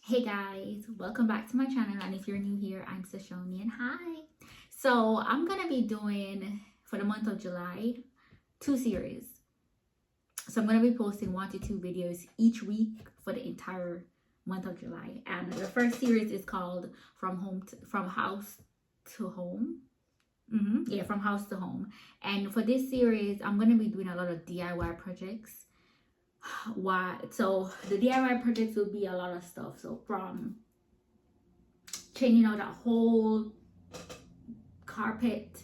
Hey guys, welcome back to my channel, and if you're new here, I'm Sashonian. Hi. So I'm gonna be doing for the month of July 2 series. So I'm gonna be posting 1 to 2 videos each week for the entire month of July. And the first series is called From House to Home. Yeah, From House to Home. And for this series, I'm gonna be doing a lot of DIY projects. Why? So the DIY projects will be a lot of stuff. So from changing out that whole carpet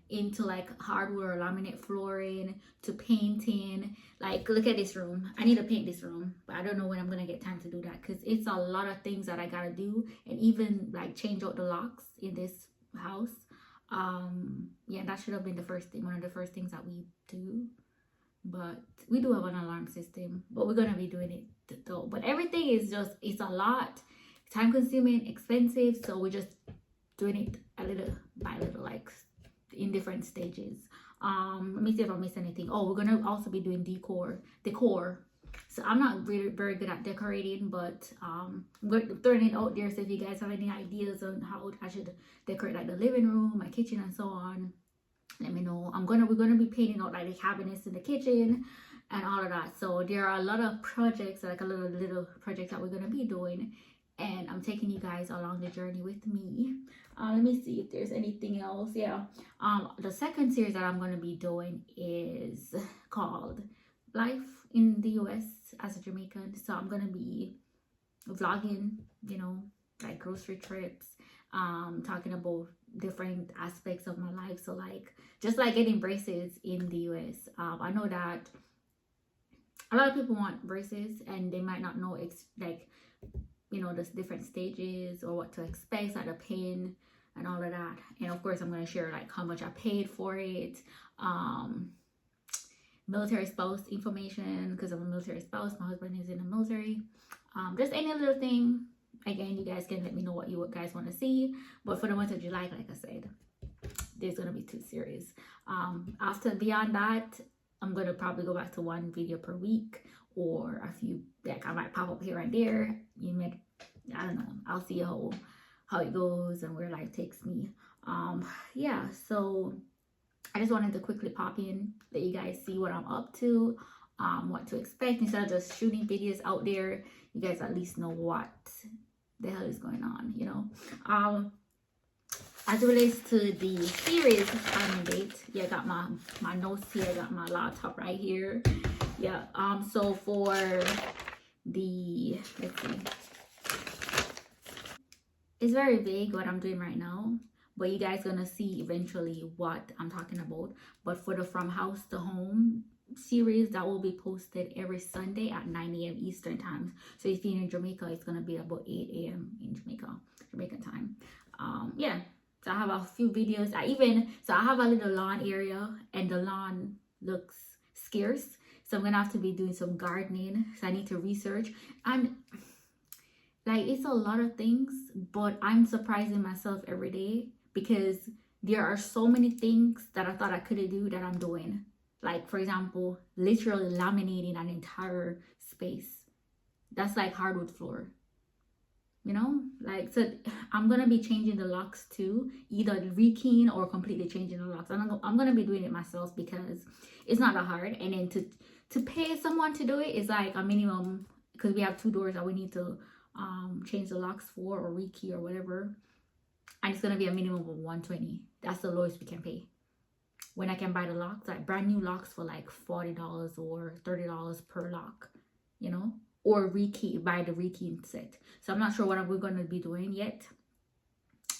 into like hardwood or laminate flooring to painting. Like, look at this room. I need to paint this room, but I don't know when I'm gonna get time to do that because it's a lot of things that I gotta do, and even like change out the locks in this house. Yeah, that should have been one of the first things that we do, but we do have an alarm system, but we're gonna be doing it though. But everything is just, it's a lot, time consuming, expensive, so we're just doing it a little by little, like in different stages. Let me see if I missed anything. Oh, we're gonna also be doing decor. So I'm not really very good at decorating, but I'm throwing it out there. So if you guys have any ideas on how I should decorate like the living room, my kitchen, and so on, let me know. We're gonna be painting out like the cabinets in the kitchen and all of that. So there are a lot of projects, like a little projects that we're gonna be doing, and I'm taking you guys along the journey with me. Let me see if there's anything else. Yeah. The second series that I'm gonna be doing is called Life in the US as a Jamaican. So I'm gonna be vlogging, like grocery trips, talking about different aspects of my life. So like just like getting braces in the US. I know that a lot of people want braces and they might not know the different stages or what to expect, like the pain and all of that. And of course I'm going to share like how much I paid for it, military spouse information, because I'm a military spouse, my husband is in the military. Just any little thing. Again, you guys can let me know what you guys want to see. But for the month of July, like I said, there's going to be 2 series. Beyond that, I'm going to probably go back to 1 video per week, or a few, like I might pop up here and there. I don't know. I'll see how it goes and where life takes me. Yeah, so I just wanted to quickly pop in, let you guys see what I'm up to, what to expect. Instead of just shooting videos out there, you guys at least know what the hell is going on, as it relates to the series date. Yeah, I got my notes here, I got my laptop right here. Yeah, so for the, let's see, it's very vague what I'm doing right now, but you guys gonna see eventually what I'm talking about. But for the From House to Home series, that will be posted every Sunday at 9 a.m. Eastern time. So if you're in Jamaica, it's gonna be about 8 a.m. in Jamaican time. Yeah, so I have a few videos. I have a little lawn area, and the lawn looks scarce, so I'm gonna have to be doing some gardening. So I need to research, and like, it's a lot of things, but I'm surprising myself every day because there are so many things that I thought I couldn't do that I'm doing. Like, for example, literally laminating an entire space. That's like hardwood floor. So I'm gonna be changing the locks too, either rekeying or completely changing the locks. I'm gonna be doing it myself because it's not that hard. And then to pay someone to do it is like a minimum, because we have 2 doors that we need to change the locks for, or rekey or whatever, and it's gonna be a minimum of 120. That's the lowest we can pay. When I can buy the locks, like brand new locks, for like $40 or $30 per lock, or buy the rekey set. So I'm not sure what we're gonna be doing yet,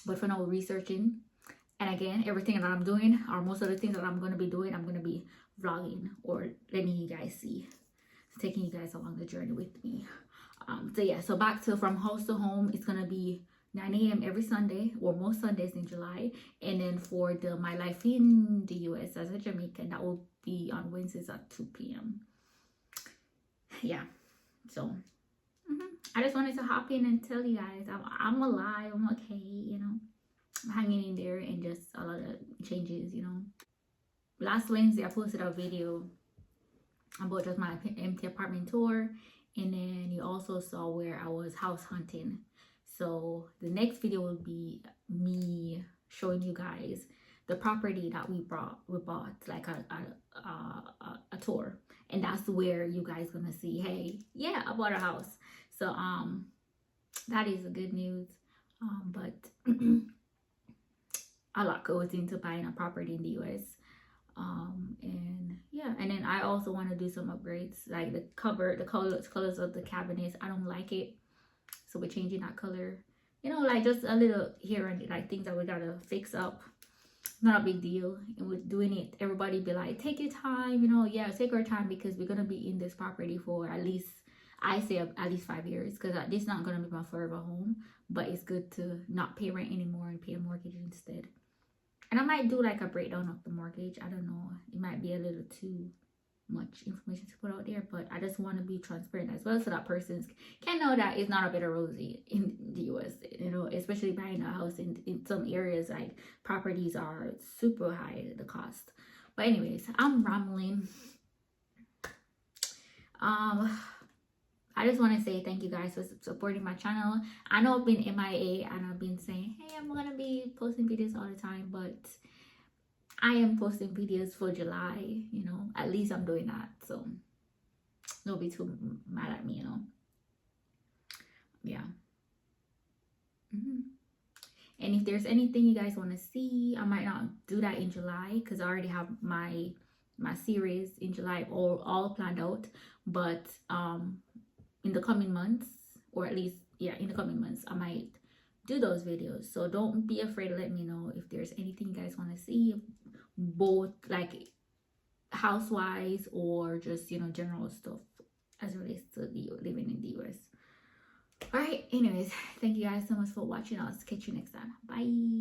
but for now we're researching. And again, everything that I'm doing, or most of the things that I'm gonna be doing, I'm gonna be vlogging or letting you guys see, taking you guys along the journey with me. So yeah, so back to From House to Home, it's gonna be 9 a.m. every Sunday, or most Sundays in July. And then for the My Life in the US as a Jamaican, that will be on Wednesdays at 2 p.m. Yeah, so I just wanted to hop in and tell you guys I'm alive, I'm okay, I'm hanging in there, and just a lot of changes. Last Wednesday I posted a video about just my empty apartment tour, and then you also saw where I was house hunting. So the next video will be me showing you guys the property that we bought, like a tour, and that's where you guys gonna see, hey, yeah, I bought a house. So that is the good news. But a lot goes into buying a property in the US. And yeah, and then I also want to do some upgrades, like the colors of the cabinets. I don't like it, so we're changing that color, you know, like just a little here and like things that we gotta fix up. Not a big deal. And with doing it, everybody be like, take your time, you know. Yeah, take our time, because we're gonna be in this property for at least, I say at least 5 years, because this is not gonna be my forever home, but it's good to not pay rent anymore and pay a mortgage instead. And I might do like a breakdown of the mortgage. I don't know, it might be a little too much information to put out there, but I just want to be transparent as well, so that persons can know that it's not a bit of rosy in the US, you know, especially buying a house in some areas, like properties are super high, the cost. But anyways, I'm rambling. I just want to say thank you guys for supporting my channel. I know I've been MIA and I've been saying, hey, I'm gonna be posting videos all the time, but I am posting videos for July, you know, at least I'm doing that. So don't be too mad at me, you know. Yeah. And if there's anything you guys want to see, I might not do that in July, because I already have my series in July all planned out. But in the coming months, or at least, yeah, in the coming months, I might do those videos. So don't be afraid to let me know if there's anything you guys want to see, both like house-wise or just, you know, general stuff as it relates to living in the US. All right, anyways, thank you guys so much for watching. I'll catch you next time. Bye.